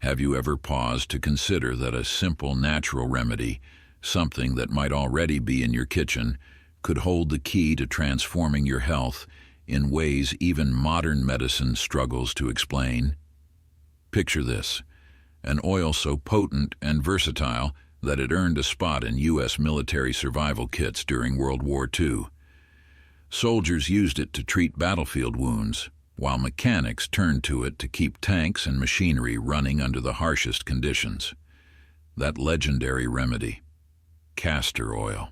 Have you ever paused to consider that a simple natural remedy, something that might already be in your kitchen, could hold the key to transforming your health in ways even modern medicine struggles to explain? Picture this: an oil so potent and versatile that it earned a spot in U.S. military survival kits during World War II. Soldiers used it to treat battlefield wounds, while mechanics turned to it to keep tanks and machinery running under the harshest conditions. That legendary remedy: castor oil.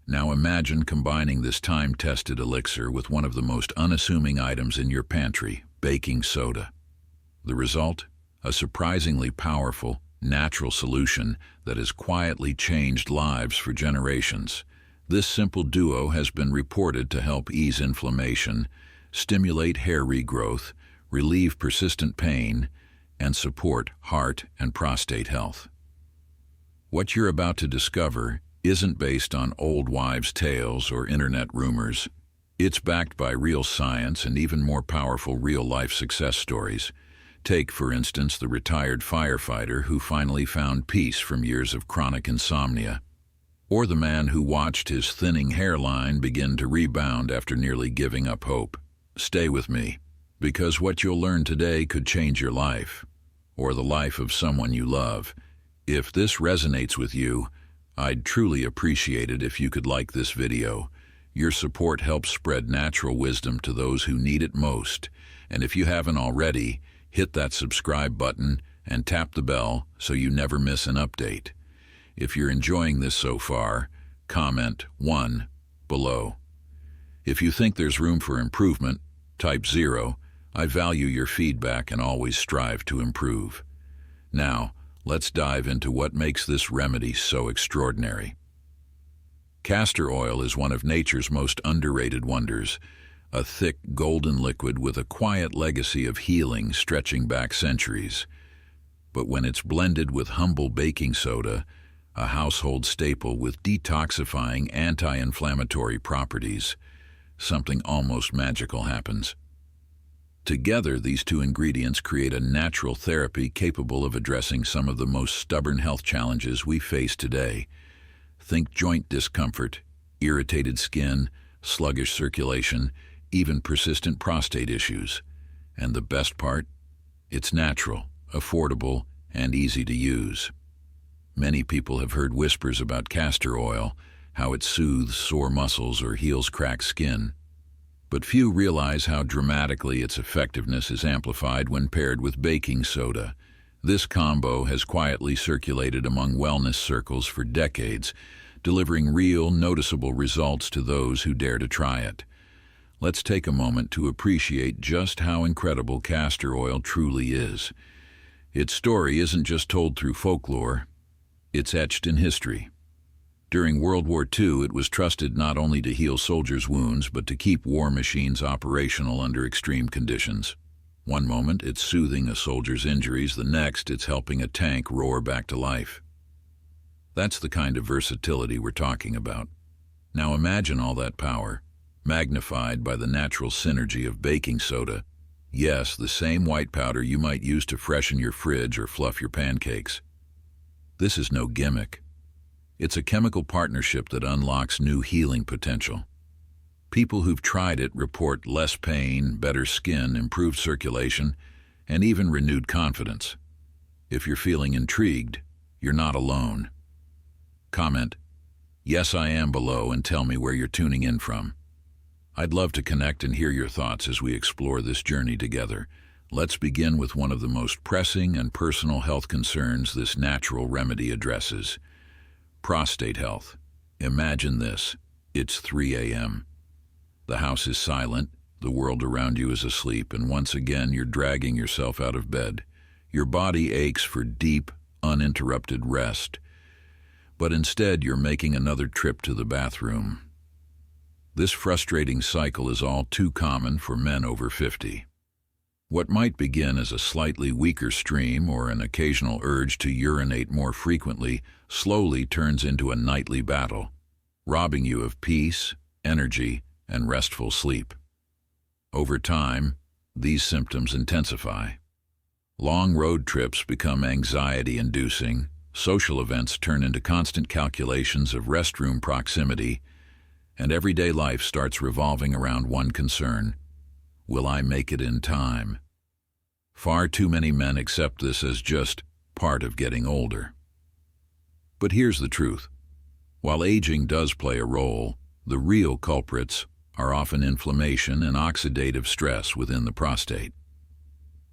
Now imagine combining this time-tested elixir with one of the most unassuming items in your pantry, baking soda. The result? A surprisingly powerful, natural solution that has quietly changed lives for generations. This simple duo has been reported to help ease inflammation, stimulate hair regrowth, relieve persistent pain, and support heart and prostate health. What you're about to discover isn't based on old wives' tales or internet rumors. It's backed by real science and even more powerful real-life success stories. Take, for instance, the retired firefighter who finally found peace from years of chronic insomnia, or the man who watched his thinning hairline begin to rebound after nearly giving up hope. Stay with me, because what you'll learn today could change your life, or the life of someone you love. If this resonates with you, I'd truly appreciate it if you could like this video. Your support helps spread natural wisdom to those who need it most, and if you haven't already, hit that subscribe button and tap the bell so you never miss an update. If you're enjoying this so far, comment 1 below. If you think there's room for improvement, type 0. I value your feedback and always strive to improve. Now, let's dive into what makes this remedy so extraordinary. Castor oil is one of nature's most underrated wonders, a thick golden liquid with a quiet legacy of healing stretching back centuries. But when it's blended with humble baking soda, a household staple with detoxifying anti-inflammatory properties, something almost magical happens. Together, these two ingredients create a natural therapy capable of addressing some of the most stubborn health challenges we face today. Think joint discomfort, irritated skin, sluggish circulation, even persistent prostate issues. And the best part? It's natural, affordable, and easy to use. Many people have heard whispers about castor oil, how it soothes sore muscles or heals cracked skin. But few realize how dramatically its effectiveness is amplified when paired with baking soda. This combo has quietly circulated among wellness circles for decades, delivering real, noticeable results to those who dare to try it. Let's take a moment to appreciate just how incredible castor oil truly is. Its story isn't just told through folklore, it's etched in history. During World War II, it was trusted not only to heal soldiers' wounds, but to keep war machines operational under extreme conditions. One moment, it's soothing a soldier's injuries, the next, it's helping a tank roar back to life. That's the kind of versatility we're talking about. Now imagine all that power, magnified by the natural synergy of baking soda. Yes, the same white powder you might use to freshen your fridge or fluff your pancakes. This is no gimmick. It's a chemical partnership that unlocks new healing potential. People who've tried it report less pain, better skin, improved circulation, and even renewed confidence. If you're feeling intrigued, you're not alone. Comment, "Yes, I am," below and tell me where you're tuning in from. I'd love to connect and hear your thoughts as we explore this journey together. Let's begin with one of the most pressing and personal health concerns this natural remedy addresses: prostate health. Imagine this. It's 3 a.m. The house is silent, the world around you is asleep, and once again you're dragging yourself out of bed. Your body aches for deep, uninterrupted rest, but instead you're making another trip to the bathroom. This frustrating cycle is all too common for men over 50. What might begin as a slightly weaker stream or an occasional urge to urinate more frequently slowly turns into a nightly battle, robbing you of peace, energy, and restful sleep. Over time, these symptoms intensify. Long road trips become anxiety-inducing, social events turn into constant calculations of restroom proximity, and everyday life starts revolving around one concern: will I make it in time? Far too many men accept this as just part of getting older. But here's the truth. While aging does play a role, the real culprits are often inflammation and oxidative stress within the prostate.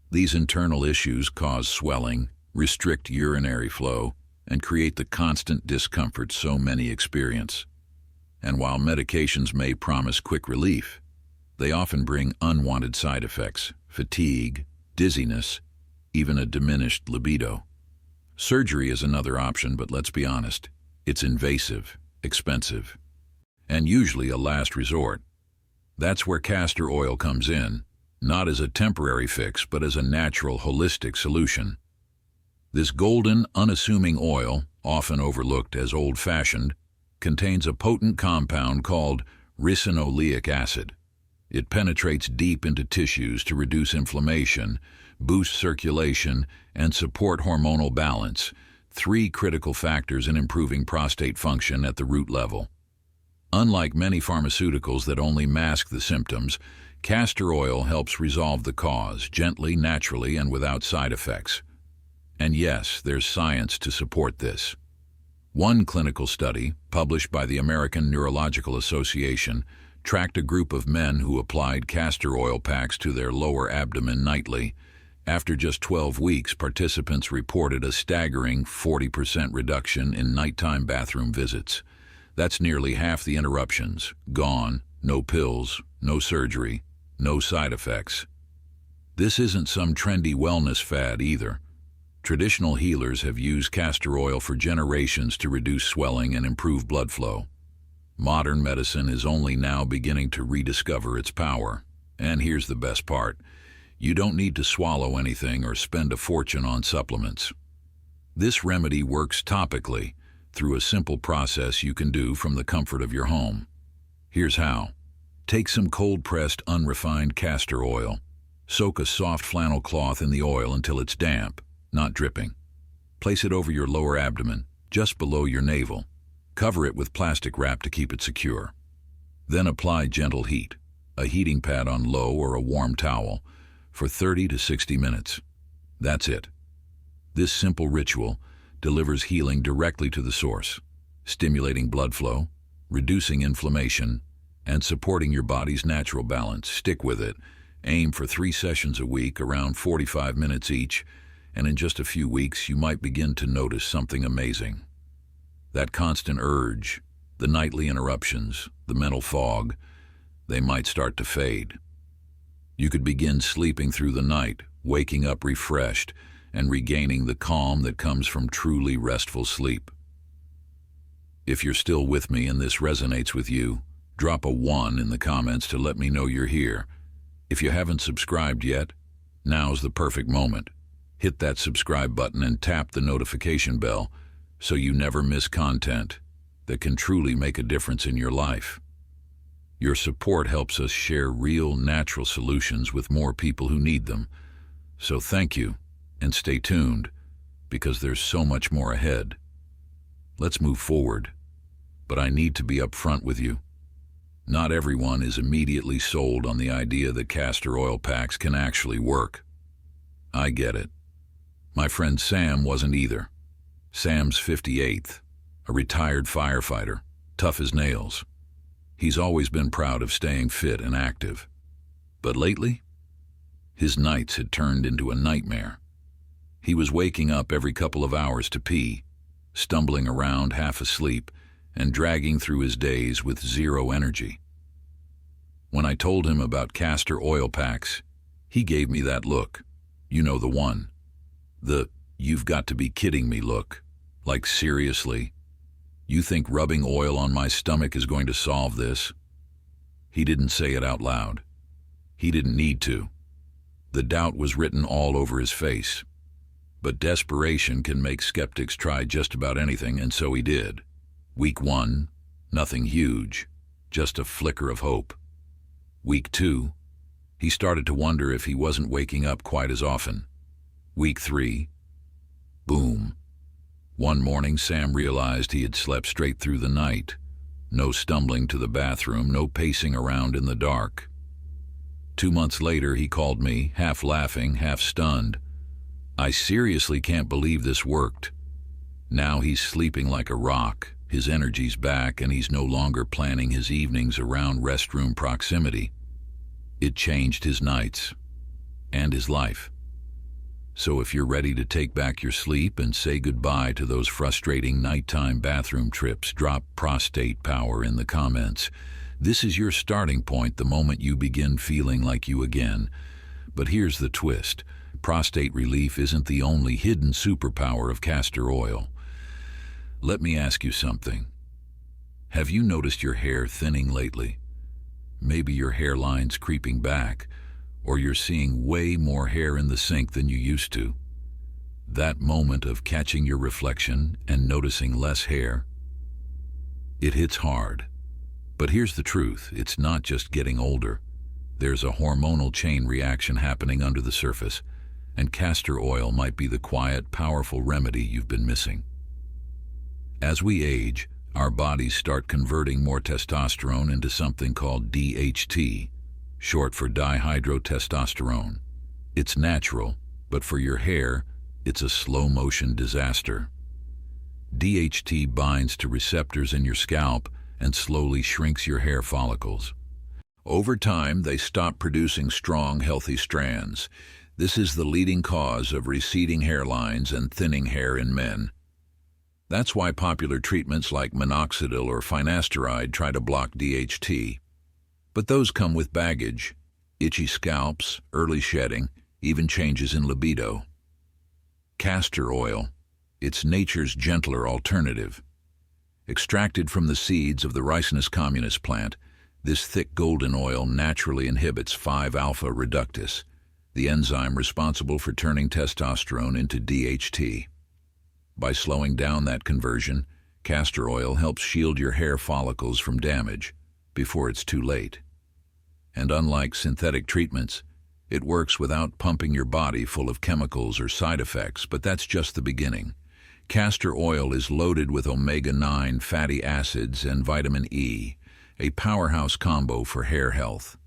These internal issues cause swelling, restrict urinary flow, and create the constant discomfort so many experience. And while medications may promise quick relief, they often bring unwanted side effects: fatigue, dizziness, even a diminished libido. Surgery is another option, but let's be honest, it's invasive, expensive, and usually a last resort. That's where castor oil comes in, not as a temporary fix, but as a natural, holistic solution. This golden, unassuming oil, often overlooked as old-fashioned, contains a potent compound called ricinoleic acid. It penetrates deep into tissues to reduce inflammation, boost circulation, and support hormonal balance, three critical factors in improving prostate function at the root level. Unlike many pharmaceuticals that only mask the symptoms, castor oil helps resolve the cause, gently, naturally, and without side effects. And yes, there's science to support this. One clinical study, published by the American Neurological Association, tracked a group of men who applied castor oil packs to their lower abdomen nightly. After just 12 weeks, participants reported a staggering 40% reduction in nighttime bathroom visits. That's nearly half the interruptions, gone, no pills, no surgery, no side effects. This isn't some trendy wellness fad either. Traditional healers have used castor oil for generations to reduce swelling and improve blood flow. Modern medicine is only now beginning to rediscover its power. And here's the best part: you don't need to swallow anything or spend a fortune on supplements. This remedy works topically, through a simple process you can do from the comfort of your home. Here's how. Take some cold-pressed, unrefined castor oil. Soak a soft flannel cloth in the oil until it's damp, not dripping. Place it over your lower abdomen, just below your navel. Cover it with plastic wrap to keep it secure. Then apply gentle heat, a heating pad on low or a warm towel, for 30 to 60 minutes. That's it. This simple ritual delivers healing directly to the source, stimulating blood flow, reducing inflammation, and supporting your body's natural balance. Stick with it. Aim for 3 sessions a week, around 45 minutes each, and in just a few weeks you might begin to notice something amazing. That constant urge, the nightly interruptions, the mental fog, they might start to fade. You could begin sleeping through the night, waking up refreshed, and regaining the calm that comes from truly restful sleep. If you're still with me and this resonates with you, drop a 1 in the comments to let me know you're here. If you haven't subscribed yet, now's the perfect moment. Hit that subscribe button and tap the notification bell so you never miss content that can truly make a difference in your life. Your support helps us share real, natural solutions with more people who need them. So thank you, and stay tuned, because there's so much more ahead. Let's move forward, but I need to be upfront with you. Not everyone is immediately sold on the idea that castor oil packs can actually work. I get it. My friend Sam wasn't either. Sam's 58th, a retired firefighter, tough as nails. He's always been proud of staying fit and active. But lately, his nights had turned into a nightmare. He was waking up every couple of hours to pee, stumbling around half asleep, and dragging through his days with zero energy. When I told him about castor oil packs, he gave me that look. You know the one. The "you've got to be kidding me" look. Like, seriously? You think rubbing oil on my stomach is going to solve this? He didn't say it out loud. He didn't need to. The doubt was written all over his face. But desperation can make skeptics try just about anything, and so he did. Week 1, nothing huge, just a flicker of hope. Week 2, he started to wonder if he wasn't waking up quite as often. Week 3. Boom. One morning, Sam realized he had slept straight through the night. No stumbling to the bathroom, no pacing around in the dark. 2 months later, he called me, half laughing, half stunned. I seriously can't believe this worked. Now he's sleeping like a rock, his energy's back, and he's no longer planning his evenings around restroom proximity. It changed his nights and his life. So if you're ready to take back your sleep and say goodbye to those frustrating nighttime bathroom trips, drop prostate power in the comments. This is your starting point the moment you begin feeling like you again. But here's the twist. Prostate relief isn't the only hidden superpower of castor oil. Let me ask you something. Have you noticed your hair thinning lately? Maybe your hairline's creeping back, or you're seeing way more hair in the sink than you used to. That moment of catching your reflection and noticing less hair, it hits hard. But here's the truth, it's not just getting older. There's a hormonal chain reaction happening under the surface, and castor oil might be the quiet, powerful remedy you've been missing. As we age, our bodies start converting more testosterone into something called DHT, short for dihydrotestosterone. It's natural, but for your hair, it's a slow-motion disaster. DHT binds to receptors in your scalp and slowly shrinks your hair follicles. Over time, they stop producing strong, healthy strands. This is the leading cause of receding hairlines and thinning hair in men. That's why popular treatments like minoxidil or finasteride try to block DHT. But those come with baggage: itchy scalps, early shedding, even changes in libido. Castor oil, it's nature's gentler alternative. Extracted from the seeds of the Ricinus communis plant, this thick golden oil naturally inhibits 5-alpha reductase, the enzyme responsible for turning testosterone into DHT. By slowing down that conversion, castor oil helps shield your hair follicles from damage before it's too late. And unlike synthetic treatments, it works without pumping your body full of chemicals or side effects, but that's just the beginning. Castor oil is loaded with omega-9 fatty acids and vitamin E, a powerhouse combo for hair health.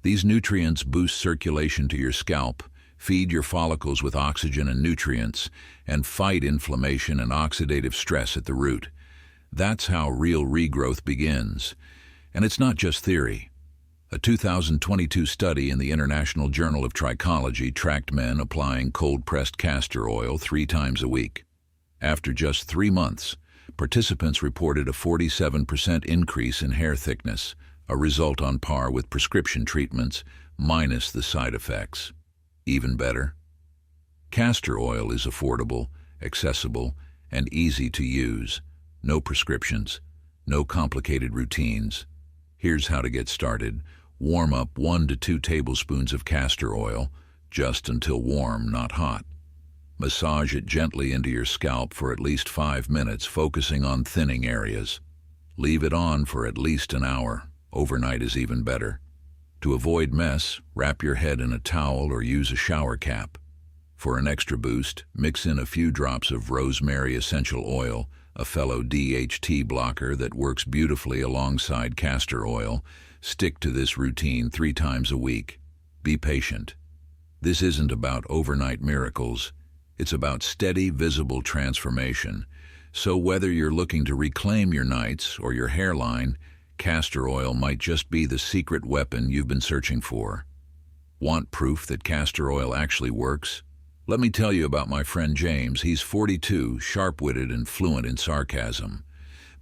These nutrients boost circulation to your scalp, feed your follicles with oxygen and nutrients, and fight inflammation and oxidative stress at the root. That's how real regrowth begins. And it's not just theory. A 2022 study in the International Journal of Trichology tracked men applying cold-pressed castor oil 3 times a week. After just 3 months, participants reported a 47% increase in hair thickness, a result on par with prescription treatments, minus the side effects. Even better, castor oil is affordable, accessible, and easy to use. No prescriptions, no complicated routines. Here's how to get started. Warm up 1 to 2 tablespoons of castor oil, just until warm, not hot. Massage it gently into your scalp for at least 5 minutes, focusing on thinning areas. Leave it on for at least an hour. Overnight is even better. To avoid mess, wrap your head in a towel or use a shower cap. For an extra boost, mix in a few drops of rosemary essential oil, a fellow DHT blocker that works beautifully alongside castor oil. Stick to this routine 3 times a week. Be patient. This isn't about overnight miracles. It's about steady, visible transformation. So whether you're looking to reclaim your nights or your hairline, castor oil might just be the secret weapon you've been searching for. Want proof that castor oil actually works? Let me tell you about my friend James. He's 42, sharp-witted and fluent in sarcasm.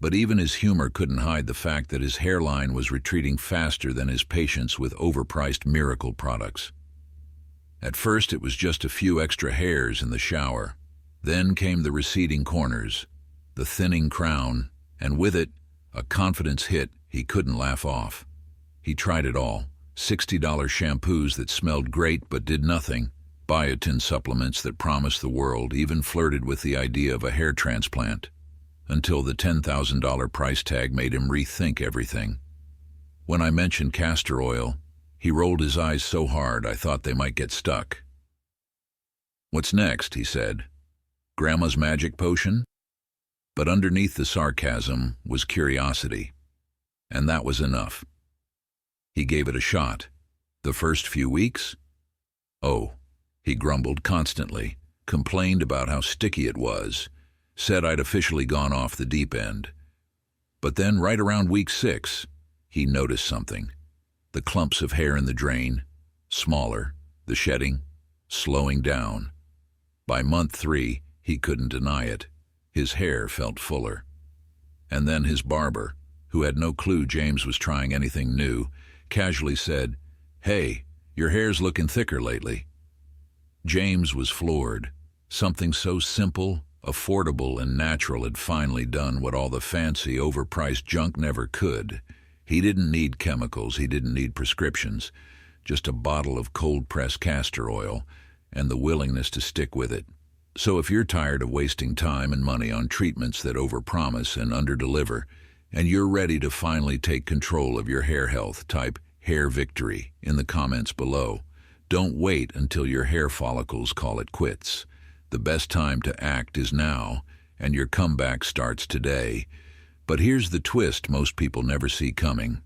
But even his humor couldn't hide the fact that his hairline was retreating faster than his patience with overpriced miracle products. At first, it was just a few extra hairs in the shower. Then came the receding corners, the thinning crown, and with it, a confidence hit he couldn't laugh off. He tried it all: $60 shampoos that smelled great but did nothing, biotin supplements that promised the world, even flirted with the idea of a hair transplant, until the $10,000 price tag made him rethink everything. When I mentioned castor oil, he rolled his eyes so hard I thought they might get stuck. "What's next?" he said. "Grandma's magic potion?" But underneath the sarcasm was curiosity. And that was enough. He gave it a shot. The first few weeks? Oh, he grumbled constantly, complained about how sticky it was, said I'd officially gone off the deep end. But then, right around week 6, he noticed something. The clumps of hair in the drain, smaller, the shedding, slowing down. By month 3, he couldn't deny it. His hair felt fuller. And then his barber, who had no clue James was trying anything new, casually said, "Hey, your hair's looking thicker lately." James was floored. Something so simple, affordable, and natural had finally done what all the fancy, overpriced junk never could. He didn't need chemicals, he didn't need prescriptions, just a bottle of cold-pressed castor oil and the willingness to stick with it. So if you're tired of wasting time and money on treatments that overpromise and underdeliver, and you're ready to finally take control of your hair health, type "hair victory" in the comments below. Don't wait until your hair follicles call it quits. The best time to act is now, and your comeback starts today. But here's the twist most people never see coming.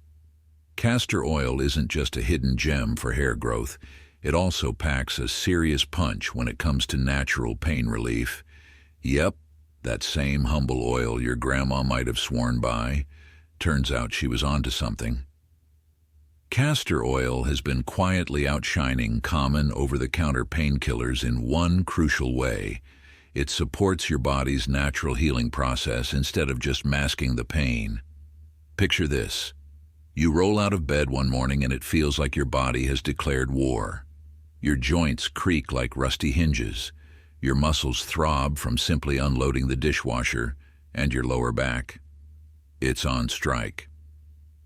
Castor oil isn't just a hidden gem for hair growth. It also packs a serious punch when it comes to natural pain relief. Yep, that same humble oil your grandma might have sworn by. Turns out she was onto something. Castor oil has been quietly outshining common over-the-counter painkillers in one crucial way. It supports your body's natural healing process instead of just masking the pain. Picture this. You roll out of bed one morning and it feels like your body has declared war. Your joints creak like rusty hinges. Your muscles throb from simply unloading the dishwasher, and your lower back. It's on strike.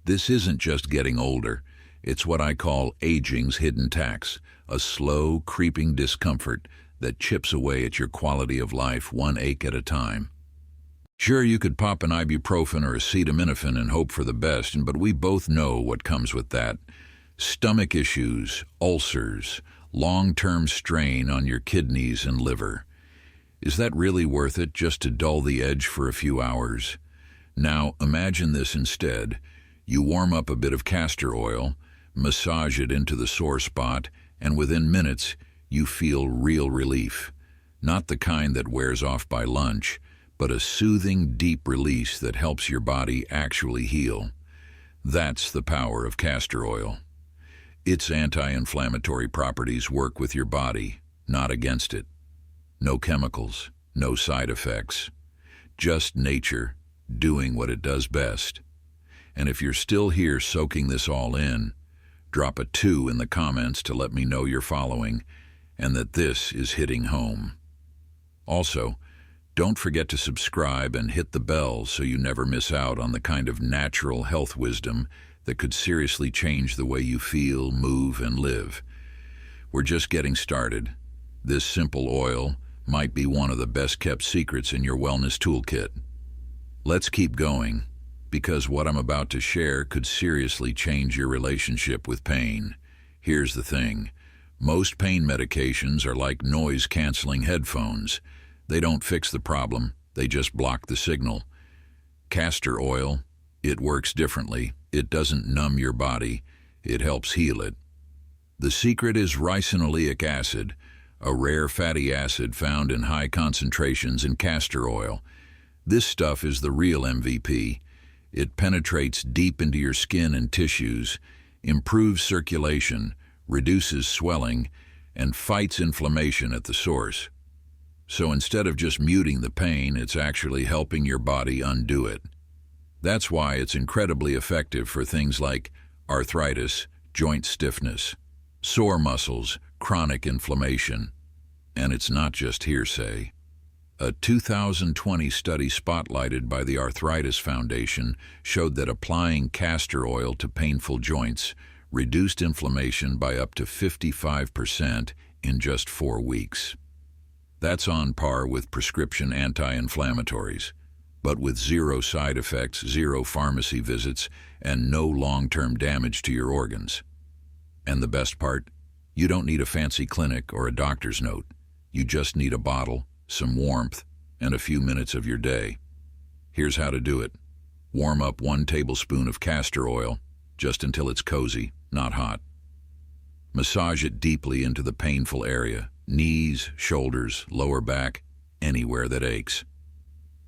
This isn't just getting older. It's what I call aging's hidden tax, a slow, creeping discomfort that chips away at your quality of life one ache at a time. Sure, you could pop an ibuprofen or acetaminophen and hope for the best, but we both know what comes with that. Stomach issues, ulcers, long-term strain on your kidneys and liver. Is that really worth it just to dull the edge for a few hours? Now, imagine this instead. You warm up a bit of castor oil, massage it into the sore spot, and within minutes, you feel real relief. Not the kind that wears off by lunch, but a soothing, deep release that helps your body actually heal. That's the power of castor oil. Its anti-inflammatory properties work with your body, not against it. No chemicals, no side effects. Just nature, doing what it does best. And if you're still here soaking this all in, drop a 2 in the comments to let me know you're following and that this is hitting home. Also, don't forget to subscribe and hit the bell so you never miss out on the kind of natural health wisdom that could seriously change the way you feel, move, and live. We're just getting started. This simple oil might be one of the best-kept secrets in your wellness toolkit. Let's keep going, because what I'm about to share could seriously change your relationship with pain. Here's the thing. Most pain medications are like noise-canceling headphones. They don't fix the problem, they just block the signal. Castor oil, it works differently. It doesn't numb your body, it helps heal it. The secret is ricinoleic acid, a rare fatty acid found in high concentrations in castor oil. This stuff is the real MVP. It penetrates deep into your skin and tissues, improves circulation, reduces swelling, and fights inflammation at the source. So instead of just muting the pain, it's actually helping your body undo it. That's why it's incredibly effective for things like arthritis, joint stiffness, sore muscles, chronic inflammation. And it's not just hearsay. A 2020 study spotlighted by the Arthritis Foundation showed that applying castor oil to painful joints reduced inflammation by up to 55% in just 4 weeks. That's on par with prescription anti-inflammatories, but with 0 side effects, 0 pharmacy visits, and no long-term damage to your organs. And the best part? You don't need a fancy clinic or a doctor's note. You just need a bottle, some warmth, and a few minutes of your day. Here's how to do it. Warm up 1 tablespoon of castor oil, just until it's cozy, not hot. Massage it deeply into the painful area, knees, shoulders, lower back, anywhere that aches.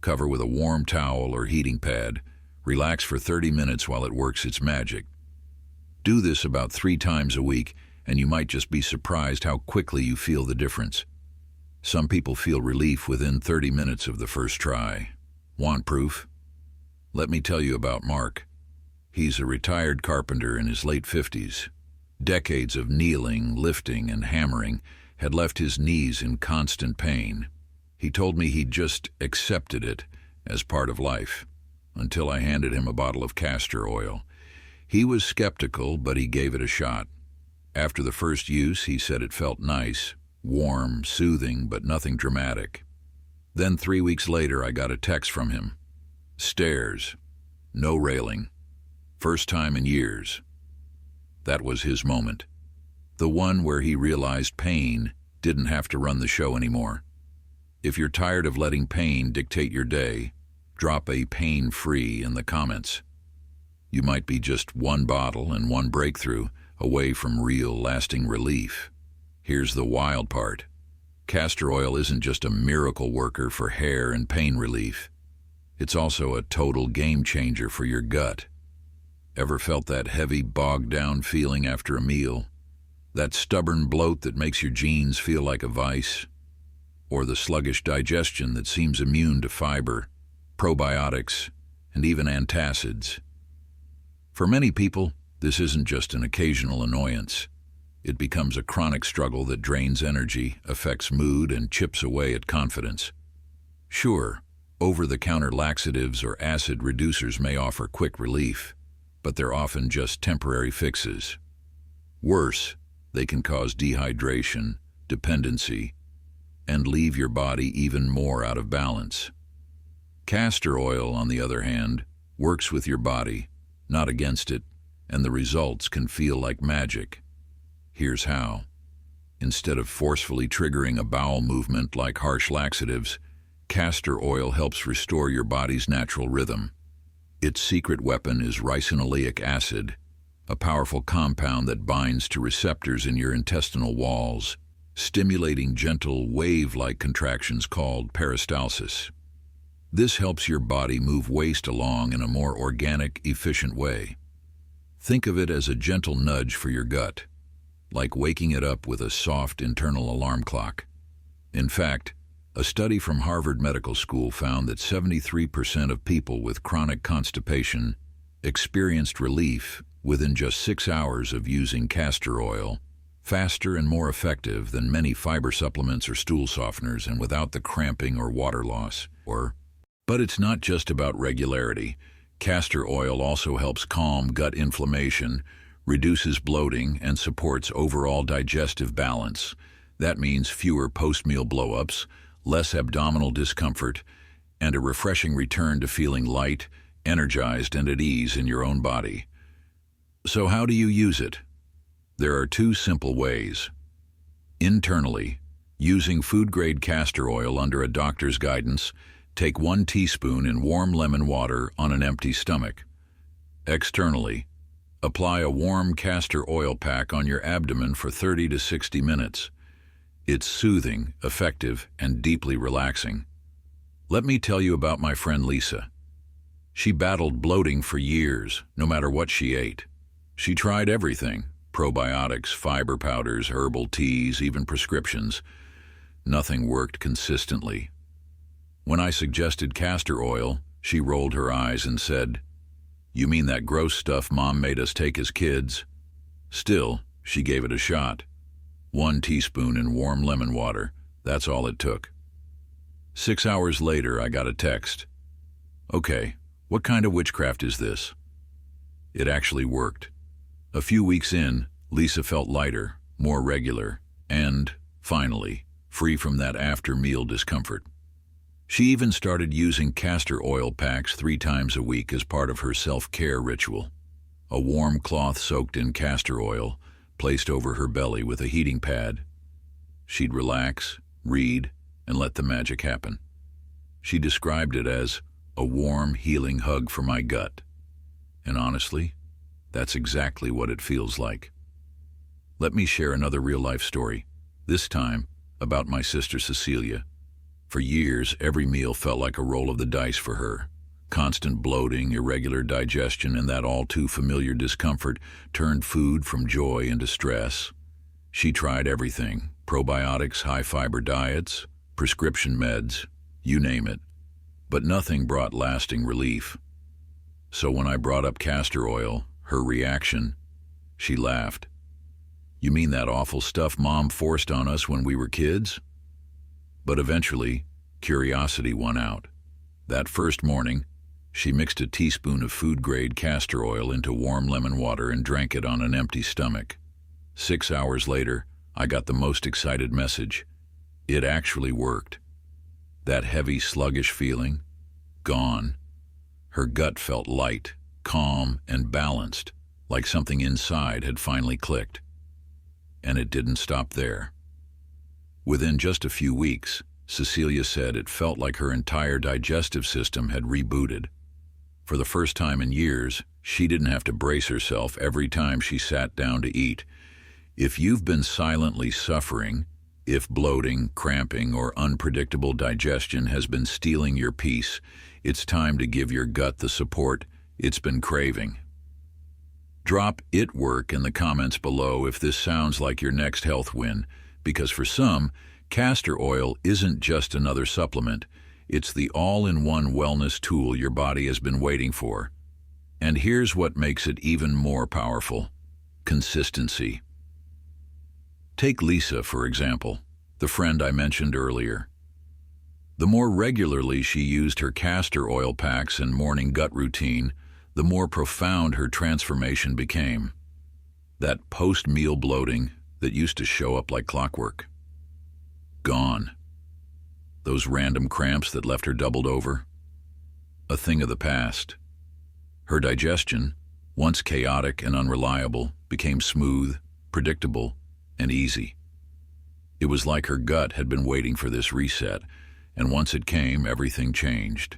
Cover with a warm towel or heating pad. Relax for 30 minutes while it works its magic. Do this about 3 times a week, and you might just be surprised how quickly you feel the difference. Some people feel relief within 30 minutes of the first try. Want proof? Let me tell you about Mark. He's a retired carpenter in his late 50s. Decades of kneeling, lifting, and hammering had left his knees in constant pain. He told me he'd just accepted it as part of life, until I handed him a bottle of castor oil. He was skeptical, but he gave it a shot. After the first use, he said it felt nice, warm, soothing, but nothing dramatic. Then 3 weeks later, I got a text from him. Stairs. No railing. First time in years. That was his moment. The one where he realized pain didn't have to run the show anymore. If you're tired of letting pain dictate your day, drop a pain-free in the comments. You might be just 1 bottle and 1 breakthrough away from real, lasting relief. Here's the wild part. Castor oil isn't just a miracle worker for hair and pain relief. It's also a total game changer for your gut. Ever felt that heavy, bogged-down feeling after a meal? That stubborn bloat that makes your jeans feel like a vice? Or the sluggish digestion that seems immune to fiber, probiotics, and even antacids? For many people, this isn't just an occasional annoyance. It becomes a chronic struggle that drains energy, affects mood, and chips away at confidence. Sure, over-the-counter laxatives or acid reducers may offer quick relief, but they're often just temporary fixes. Worse, they can cause dehydration, dependency, and leave your body even more out of balance. Castor oil, on the other hand, works with your body, not against it, and the results can feel like magic. Here's how. Instead of forcefully triggering a bowel movement like harsh laxatives, castor oil helps restore your body's natural rhythm. Its secret weapon is ricinoleic acid, a powerful compound that binds to receptors in your intestinal walls, stimulating gentle wave-like contractions called peristalsis. This helps your body move waste along in a more organic, efficient way. Think of it as a gentle nudge for your gut, like waking it up with a soft internal alarm clock. In fact, a study from Harvard Medical School found that 73% of people with chronic constipation experienced relief within just 6 hours of using castor oil, faster and more effective than many fiber supplements or stool softeners, and without the cramping or water loss. But it's not just about regularity. Castor oil also helps calm gut inflammation, reduces bloating, and supports overall digestive balance. That means fewer post-meal blow-ups, less abdominal discomfort, and a refreshing return to feeling light, energized, and at ease in your own body. So how do you use it? There are 2 simple ways. Internally, using food-grade castor oil under a doctor's guidance, take 1 teaspoon in warm lemon water on an empty stomach. Externally, apply a warm castor oil pack on your abdomen for 30 to 60 minutes. It's soothing, effective, and deeply relaxing. Let me tell you about my friend Lisa. She battled bloating for years, no matter what she ate. She tried everything: probiotics, fiber powders, herbal teas, even prescriptions. Nothing worked consistently. When I suggested castor oil, she rolled her eyes and said, "You mean that gross stuff Mom made us take as kids?" Still, she gave it a shot. 1 teaspoon in warm lemon water, that's all it took. 6 hours later, I got a text. "Okay, what kind of witchcraft is this?" It actually worked. A few weeks in, Lisa felt lighter, more regular, and, finally, free from that after-meal discomfort. She even started using castor oil packs 3 times a week as part of her self-care ritual. A warm cloth soaked in castor oil, placed over her belly with a heating pad. She'd relax, read, and let the magic happen. She described it as a warm, healing hug for my gut. And honestly, that's exactly what it feels like. Let me share another real-life story, this time about my sister Cecilia. For years, every meal felt like a roll of the dice for her. Constant bloating, irregular digestion, and that all-too-familiar discomfort turned food from joy into stress. She tried everything: probiotics, high-fiber diets, prescription meds, you name it. But nothing brought lasting relief. So when I brought up castor oil, her reaction, she laughed. "You mean that awful stuff Mom forced on us when we were kids?" But eventually, curiosity won out. That first morning, she mixed a teaspoon of food-grade castor oil into warm lemon water and drank it on an empty stomach. 6 hours later, I got the most excited message. It actually worked. That heavy, sluggish feeling, gone. Her gut felt light, calm, and balanced, like something inside had finally clicked. And it didn't stop there. Within just a few weeks, Cecilia said it felt like her entire digestive system had rebooted. For the first time in years, she didn't have to brace herself every time she sat down to eat. If you've been silently suffering, if bloating, cramping, or unpredictable digestion has been stealing your peace, it's time to give your gut the support it's been craving. Drop "it work" in the comments below if this sounds like your next health win, because for some, castor oil isn't just another supplement. It's the all-in-one wellness tool your body has been waiting for. And here's what makes it even more powerful: consistency. Take Lisa, for example, the friend I mentioned earlier. The more regularly she used her castor oil packs and morning gut routine, the more profound her transformation became. That post-meal bloating that used to show up like clockwork, gone. Those random cramps that left her doubled over, a thing of the past. Her digestion, once chaotic and unreliable, became smooth, predictable, and easy. It was like her gut had been waiting for this reset, and once it came, everything changed.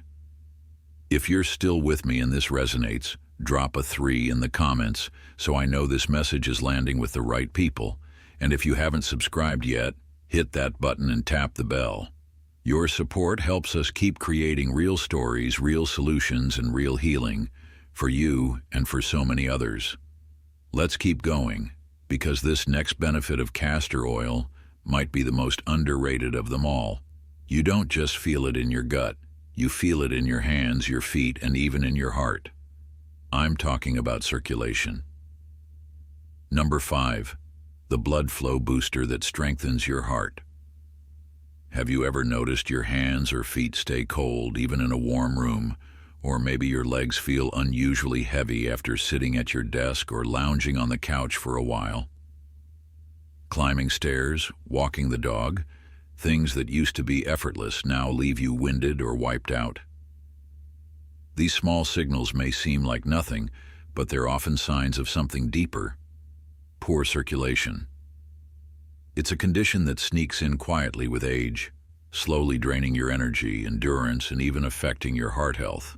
If you're still with me and this resonates, drop a 3 in the comments so I know this message is landing with the right people. And if you haven't subscribed yet, hit that button and tap the bell. Your support helps us keep creating real stories, real solutions, and real healing for you and for so many others. Let's keep going, because this next benefit of castor oil might be the most underrated of them all. You don't just feel it in your gut, you feel it in your hands, your feet, and even in your heart. I'm talking about circulation. Number 5, the blood flow booster that strengthens your heart. Have you ever noticed your hands or feet stay cold even in a warm room, or maybe your legs feel unusually heavy after sitting at your desk or lounging on the couch for a while? Climbing stairs, walking the dog, things that used to be effortless now leave you winded or wiped out. These small signals may seem like nothing, but they're often signs of something deeper: poor circulation. It's a condition that sneaks in quietly with age, slowly draining your energy, endurance, and even affecting your heart health.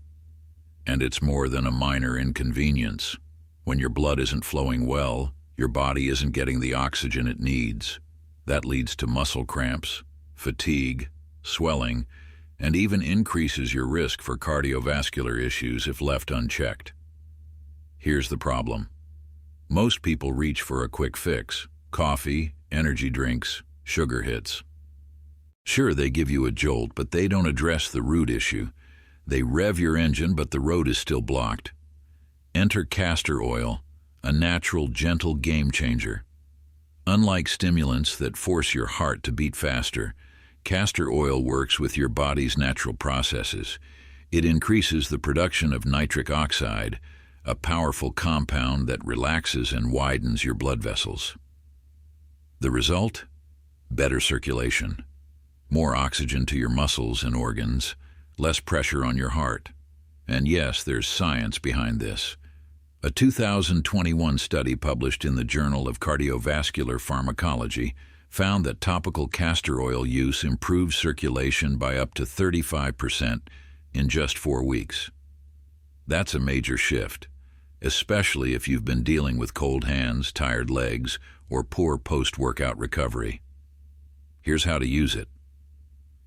And it's more than a minor inconvenience. When your blood isn't flowing well, your body isn't getting the oxygen it needs. That leads to muscle cramps, fatigue, swelling, and even increases your risk for cardiovascular issues if left unchecked. Here's the problem. Most people reach for a quick fix: coffee, energy drinks, sugar hits. Sure, they give you a jolt, but they don't address the root issue. They rev your engine, but the road is still blocked. Enter castor oil, a natural, gentle game changer. Unlike stimulants that force your heart to beat faster, castor oil works with your body's natural processes. It increases the production of nitric oxide, a powerful compound that relaxes and widens your blood vessels. The result? Better circulation. More oxygen to your muscles and organs, less pressure on your heart. And yes, there's science behind this. A 2021 study published in the Journal of Cardiovascular Pharmacology found that topical castor oil use improved circulation by up to 35% in just 4 weeks. That's a major shift, especially if you've been dealing with cold hands, tired legs, or poor post-workout recovery. Here's how to use it.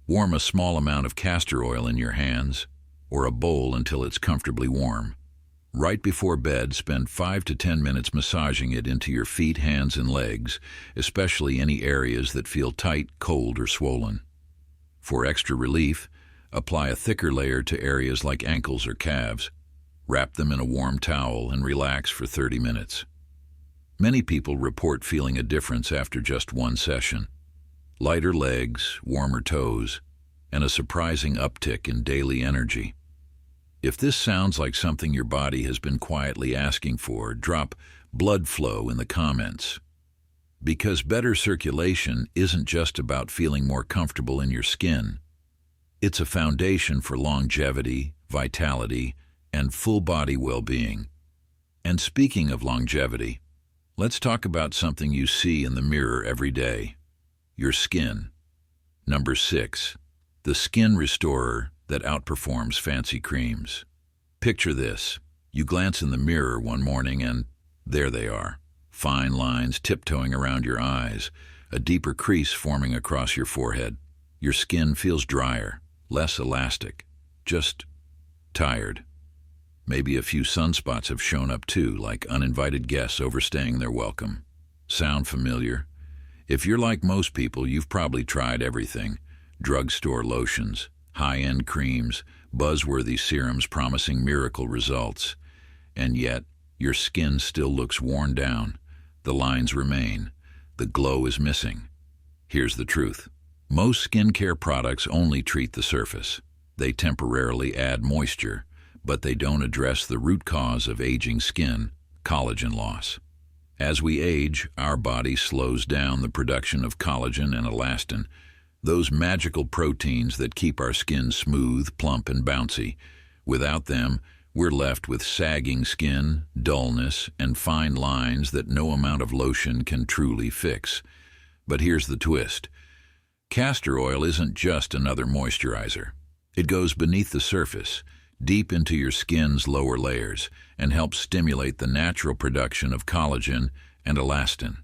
Warm a small amount of castor oil in your hands or a bowl until it's comfortably warm. Right before bed, spend 5 to 10 minutes massaging it into your feet, hands, and legs, especially any areas that feel tight, cold, or swollen. For extra relief, apply a thicker layer to areas like ankles or calves. Wrap them in a warm towel and relax for 30 minutes. Many people report feeling a difference after just one session. Lighter legs, warmer toes, and a surprising uptick in daily energy. If this sounds like something your body has been quietly asking for, drop blood flow in the comments. Because better circulation isn't just about feeling more comfortable in your skin. It's a foundation for longevity, vitality, and full body well-being. And speaking of longevity, let's talk about something you see in the mirror every day: your skin. Number 6, the skin restorer that outperforms fancy creams. Picture this. You glance in the mirror one morning and there they are. Fine lines tiptoeing around your eyes, a deeper crease forming across your forehead. Your skin feels drier, less elastic, just tired. Maybe a few sunspots have shown up too, like uninvited guests overstaying their welcome. Sound familiar? If you're like most people, you've probably tried everything: drugstore lotions, high-end creams, buzzworthy serums promising miracle results. And yet, your skin still looks worn down. The lines remain. The glow is missing. Here's the truth. Most skincare products only treat the surface. They temporarily add moisture, but they don't address the root cause of aging skin: collagen loss. As we age, our body slows down the production of collagen and elastin, those magical proteins that keep our skin smooth, plump, and bouncy. Without them, we're left with sagging skin, dullness, and fine lines that no amount of lotion can truly fix. But here's the twist. Castor oil isn't just another moisturizer. It goes beneath the surface, deep into your skin's lower layers, and helps stimulate the natural production of collagen and elastin.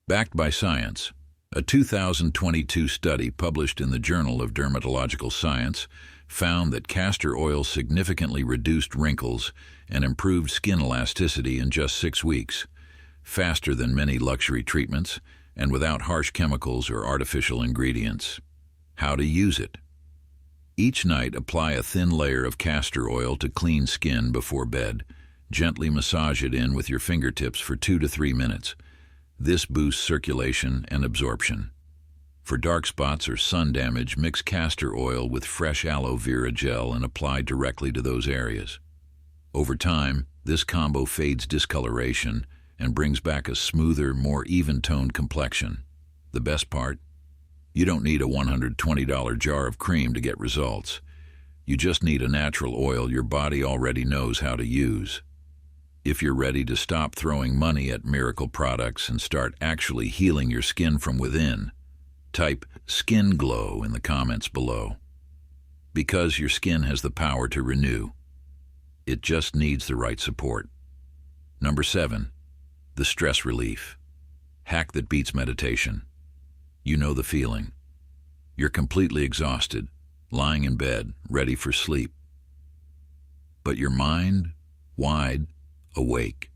Backed by science, a 2022 study published in the Journal of Dermatological Science found that castor oil significantly reduced wrinkles and improved skin elasticity in just 6 weeks, faster than many luxury treatments and without harsh chemicals or artificial ingredients. How to use it? Each night, apply a thin layer of castor oil to clean skin before bed. Gently massage it in with your fingertips for 2 to 3 minutes. This boosts circulation and absorption. For dark spots or sun damage, mix castor oil with fresh aloe vera gel and apply directly to those areas. Over time, this combo fades discoloration and brings back a smoother, more even-toned complexion. The best part? You don't need a $120 jar of cream to get results. You just need a natural oil your body already knows how to use. If you're ready to stop throwing money at miracle products and start actually healing your skin from within, type "skin glow" in the comments below. Because your skin has the power to renew. It just needs the right support. Number 7, the stress relief. Hack that beats meditation. You know the feeling. You're completely exhausted, lying in bed, ready for sleep. But your mind, wide awake.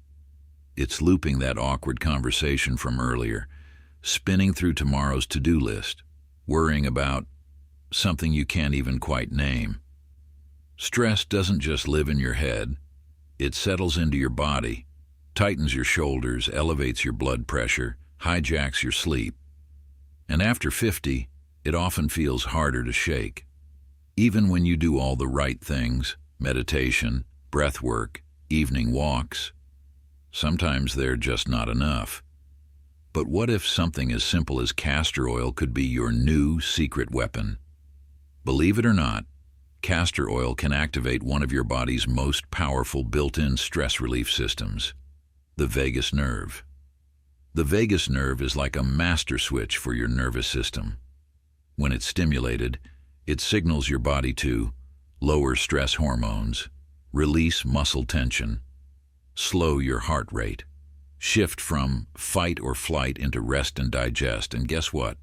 It's looping that awkward conversation from earlier, spinning through tomorrow's to-do list, worrying about something you can't even quite name. Stress doesn't just live in your head. It settles into your body, tightens your shoulders, elevates your blood pressure, hijacks your sleep. And after 50, it often feels harder to shake. Even when you do all the right things, meditation, breath work, evening walks, sometimes they're just not enough. But what if something as simple as castor oil could be your new secret weapon? Believe it or not, castor oil can activate one of your body's most powerful built-in stress relief systems, the vagus nerve. The vagus nerve is like a master switch for your nervous system. When it's stimulated, it signals your body to lower stress hormones, release muscle tension, slow your heart rate, shift from fight or flight into rest and digest, and guess what?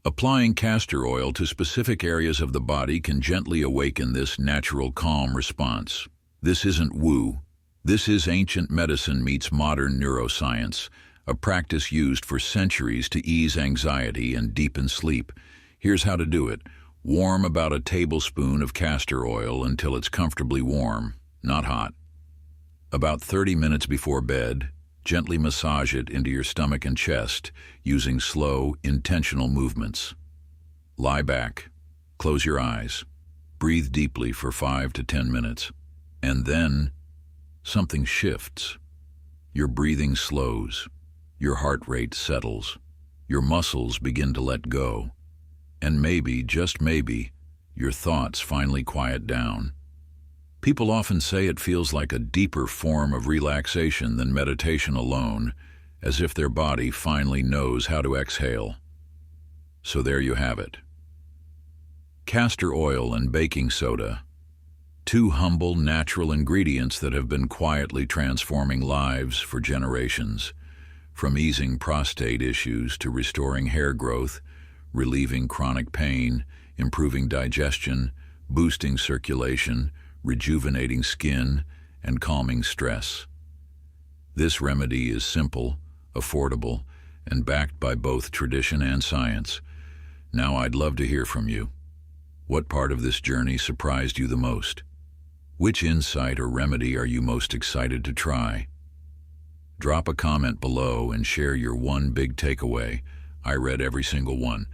Applying castor oil to specific areas of the body can gently awaken this natural calm response. This isn't woo. This is ancient medicine meets modern neuroscience, a practice used for centuries to ease anxiety and deepen sleep. Here's how to do it. Warm about a tablespoon of castor oil until it's comfortably warm, not hot. About 30 minutes before bed, gently massage it into your stomach and chest using slow, intentional movements. Lie back, close your eyes, breathe deeply for 5 to 10 minutes, and then something shifts. Your breathing slows, your heart rate settles, your muscles begin to let go, and maybe, just maybe, your thoughts finally quiet down. People often say it feels like a deeper form of relaxation than meditation alone, as if their body finally knows how to exhale. So there you have it. Castor oil and baking soda, two humble, natural ingredients that have been quietly transforming lives for generations, from easing prostate issues to restoring hair growth, relieving chronic pain, improving digestion, boosting circulation, rejuvenating skin, and calming stress. This remedy is simple, affordable, and backed by both tradition and science. Now I'd love to hear from you. What part of this journey surprised you the most? Which insight or remedy are you most excited to try? Drop a comment below and share your one big takeaway. I read every single one.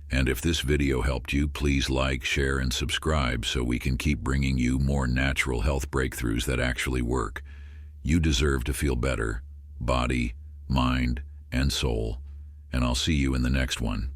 And if this video helped you, please like, share, and subscribe so we can keep bringing you more natural health breakthroughs that actually work. You deserve to feel better, body, mind, and soul. And I'll see you in the next one.